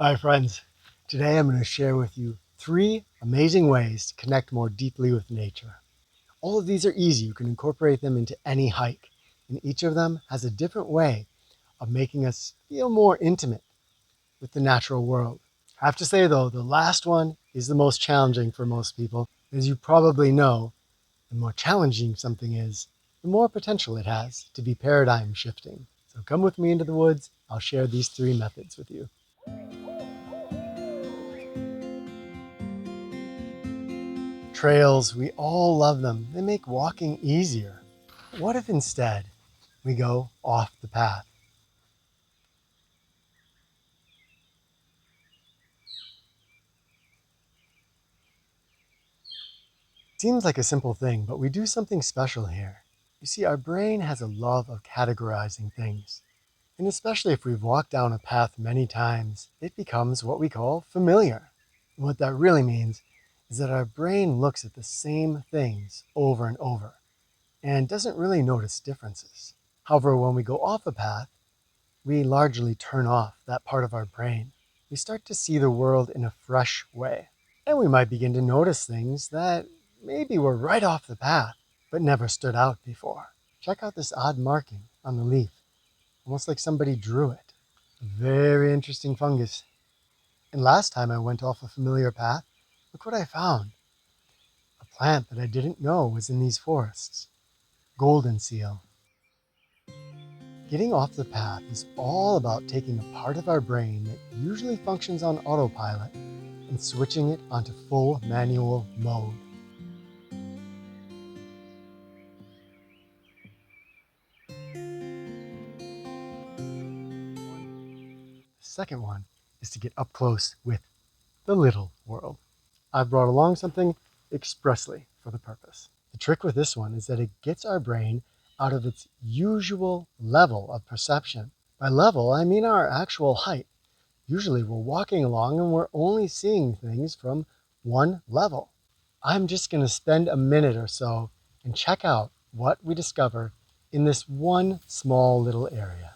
Hi friends, today I'm going to share with you 3 amazing ways to connect more deeply with nature. All of these are easy, you can incorporate them into any hike, and each of them has a different way of making us feel more intimate with the natural world. I have to say though, the last one is the most challenging for most people. As you probably know, the more challenging something is, the more potential it has to be paradigm shifting. So come with me into the woods, I'll share these 3 methods with you. Trails, we all love them. They make walking easier. But what if instead we go off the path? Seems like a simple thing, but we do something special here. You see, our brain has a love of categorizing things. And especially if we've walked down a path many times, it becomes what we call familiar. And what that really means is that our brain looks at the same things over and over and doesn't really notice differences. However, when we go off a path, we largely turn off that part of our brain. We start to see the world in a fresh way. And we might begin to notice things that maybe were right off the path, but never stood out before. Check out this odd marking on the leaf, almost like somebody drew it. A very interesting fungus. And last time I went off a familiar path, look what I found. A plant that I didn't know was in these forests. Golden seal. Getting off the path is all about taking a part of our brain that usually functions on autopilot and switching it onto full manual mode. The second one is to get up close with the little world. I've brought along something expressly for the purpose. The trick with this one is that it gets our brain out of its usual level of perception. By level, I mean our actual height. Usually we're walking along and we're only seeing things from one level. I'm just going to spend a minute or so and check out what we discover in this one small little area.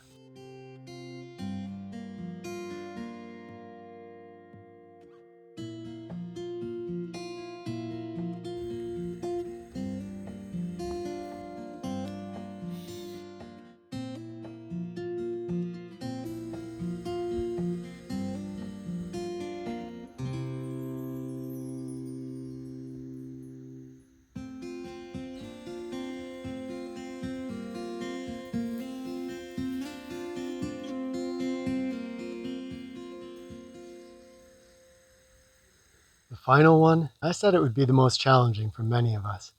The final one, I said it would be the most challenging for many of us.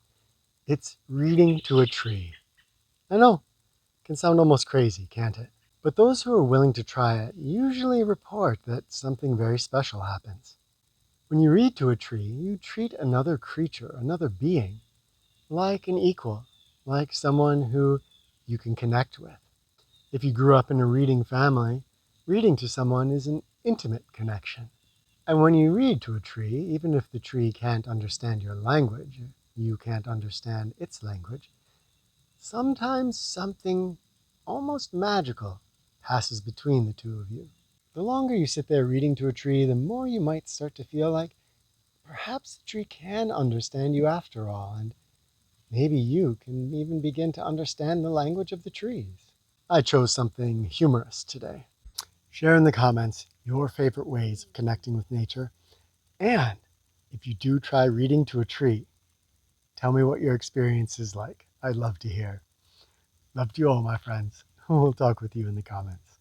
It's reading to a tree. I know, it can sound almost crazy, can't it? But those who are willing to try it usually report that something very special happens. When you read to a tree, you treat another creature, another being, like an equal, like someone who you can connect with. If you grew up in a reading family, reading to someone is an intimate connection. And when you read to a tree, even if the tree can't understand your language, you can't understand its language, sometimes something almost magical passes between the two of you. The longer you sit there reading to a tree, the more you might start to feel like perhaps the tree can understand you after all, and maybe you can even begin to understand the language of the trees. I chose something humorous today. Share in the comments your favorite ways of connecting with nature, and if you do try reading to a tree, tell me what your experience is like. I'd love to hear. Love to you all, my friends. We'll talk with you in the comments.